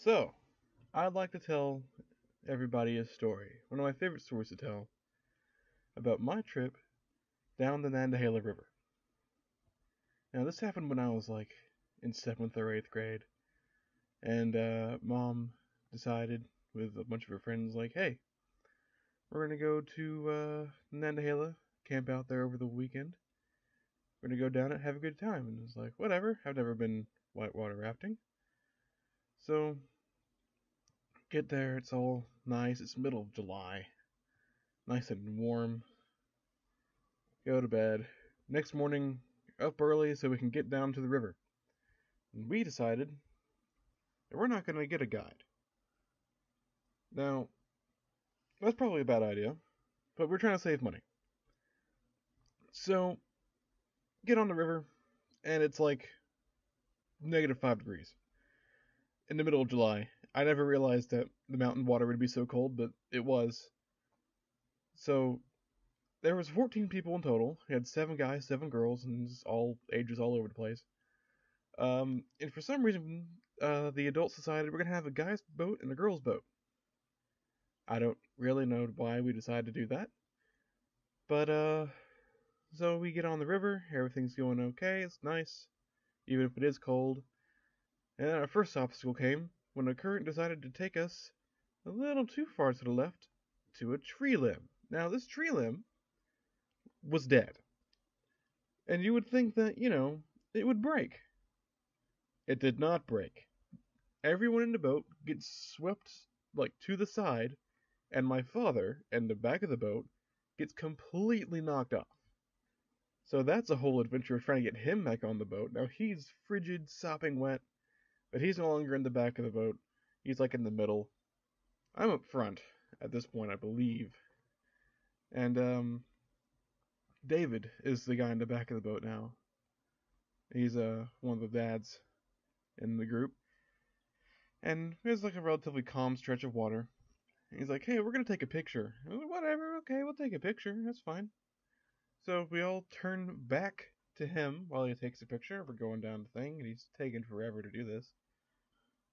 So, I'd like to tell everybody a story, one of my favorite stories to tell, about my trip down the Nantahala River. Now, this happened when I was like in 7th or 8th grade, and Mom decided with a bunch of her friends, like, hey, we're gonna go to Nantahala, camp out there over the weekend. We're gonna go down and have a good time. And it was like, whatever, I've never been whitewater rafting. So, get there, it's all nice, it's middle of July, nice and warm. Go to bed. Next morning, up early so we can get down to the river. And we decided that we're not going to get a guide. Now, that's probably a bad idea, but we're trying to save money. So, get on the river, and it's like -5 degrees in the middle of July. I never realized that the mountain water would be so cold, but it was. So, there was 14 people in total. We had 7 guys, 7 girls, and all ages all over the place. And for some reason, the adults decided we're gonna have a guy's boat and a girl's boat. I don't really know why we decided to do that, but so we get on the river. Everything's going okay. It's nice, even if it is cold. And then our first obstacle came when a current decided to take us a little too far to the left to a tree limb. Now this tree limb was dead, and you would think that it would break. It did not break. Everyone in the boat gets swept like to the side, and my father, in the back of the boat, gets completely knocked off. So that's a whole adventure of trying to get him back on the boat. Now he's frigid, sopping wet, but he's no longer in the back of the boat. He's like in the middle. I'm up front at this point, I believe. And David is the guy in the back of the boat now. He's one of the dads in the group. And there's like a relatively calm stretch of water. He's like, hey, we're gonna take a picture. Whatever, okay, we'll take a picture. That's fine. So we all turn back to him while he takes a picture. We're going down the thing, and he's taking forever to do this.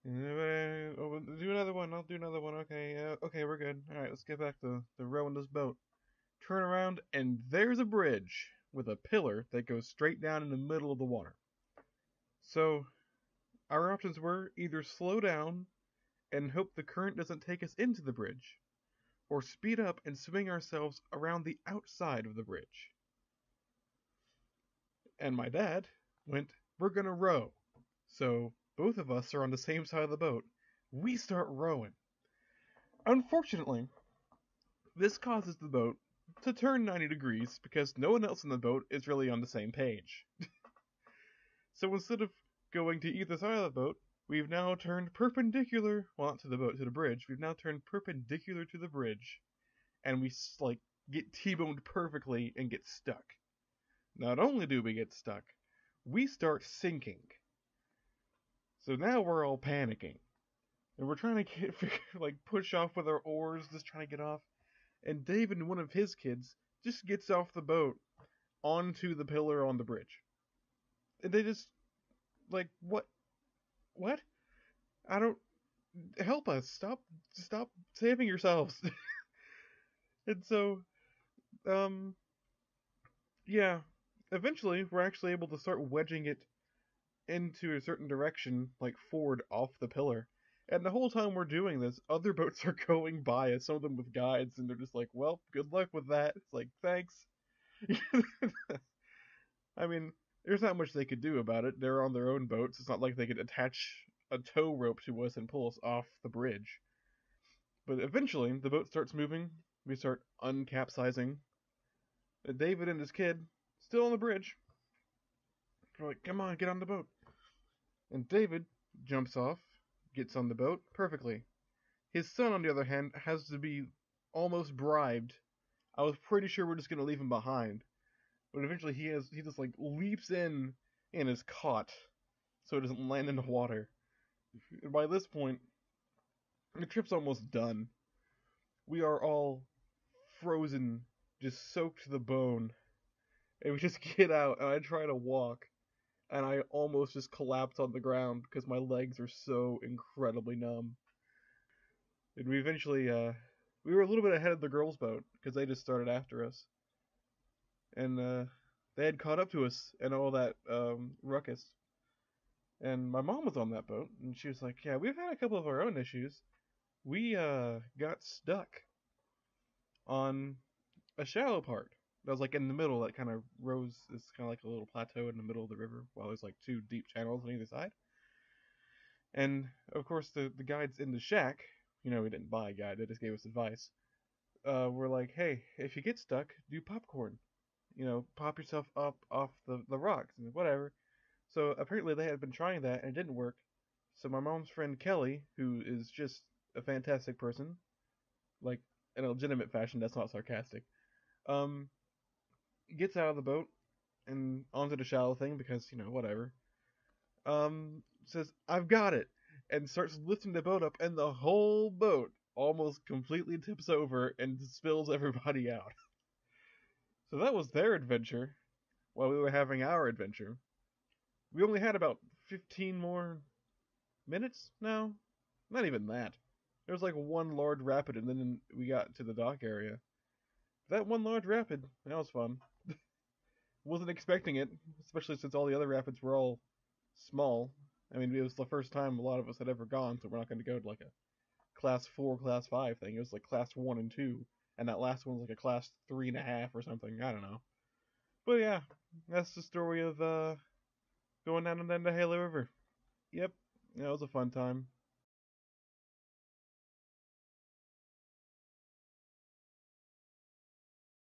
Do another one. I'll do another one. Okay, okay, we're good. All right, let's get back to rowing this boat. Turn around, and there's a bridge with a pillar that goes straight down in the middle of the water. So our options were either slow down and hope the current doesn't take us into the bridge, or speed up and swing ourselves around the outside of the bridge. And my dad went, we're gonna row. So both of us are on the same side of the boat. We start rowing. Unfortunately, this causes the boat to turn 90 degrees because no one else in the boat is really on the same page. So instead of going to either side of the boat, we've now turned perpendicular, well, not to the boat, to the bridge. We've now turned perpendicular to the bridge, and we like get T-boned perfectly and get stuck. Not only do we get stuck, we start sinking. So now we're all panicking, and we're trying to get like push off with our oars, just trying to get off. And David, one of his kids, just gets off the boat onto the pillar on the bridge, and they just like what? I don't help us. Stop saving yourselves. And so, um, yeah. Eventually, we're actually able to start wedging it into a certain direction, like forward off the pillar. And the whole time we're doing this, other boats are going by us, some of them with guides, and they're just like, well, good luck with that. It's like, thanks. I mean, there's not much they could do about it. They're on their own boats. It's not like they could attach a tow rope to us and pull us off the bridge. But eventually, the boat starts moving. We start uncapsizing. David and his kid, still on the bridge. We're like, come on, get on the boat. And David jumps off, gets on the boat perfectly. His son, on the other hand, has to be almost bribed. I was pretty sure we're just going to leave him behind. But eventually he just like leaps in and is caught so it doesn't land in the water. And by this point, the trip's almost done. We are all frozen, just soaked to the bone. And we just get out, and I try to walk. and I almost just collapsed on the ground because my legs are so incredibly numb. And we eventually, we were a little bit ahead of the girls' boat because they just started after us, and they had caught up to us and all that ruckus. And my mom was on that boat, and she was like, "Yeah, we've had a couple of our own issues. We got stuck on a shallow part that was like in the middle that kind of rose. It's kind of like a little plateau in the middle of the river, while there's like two deep channels on either side. And of course, the guides in the shack, we didn't buy a guide; they just gave us advice. Were like, hey, if you get stuck, do popcorn. Pop yourself up off the rocks and whatever. So apparently they had been trying that and it didn't work. So my mom's friend Kelly, who is just a fantastic person, like in a legitimate fashion, that's not sarcastic, um, gets out of the boat and onto the shallow thing because, whatever. Says, I've got it, and starts lifting the boat up, and the whole boat almost completely tips over and spills everybody out. So that was their adventure while we were having our adventure. We only had about 15 more minutes now. Not even that. There was like one large rapid, and then we got to the dock area. That one large rapid, that was fun. Wasn't expecting it, especially since all the other rapids were all small. I mean, it was the first time a lot of us had ever gone, so we're not going to go to like a class 4, class 5 thing. It was like class 1 and 2, and that last one was like a class 3.5 or something. I don't know. But yeah, that's the story of going down the Nantahala River. Yep, that was a fun time.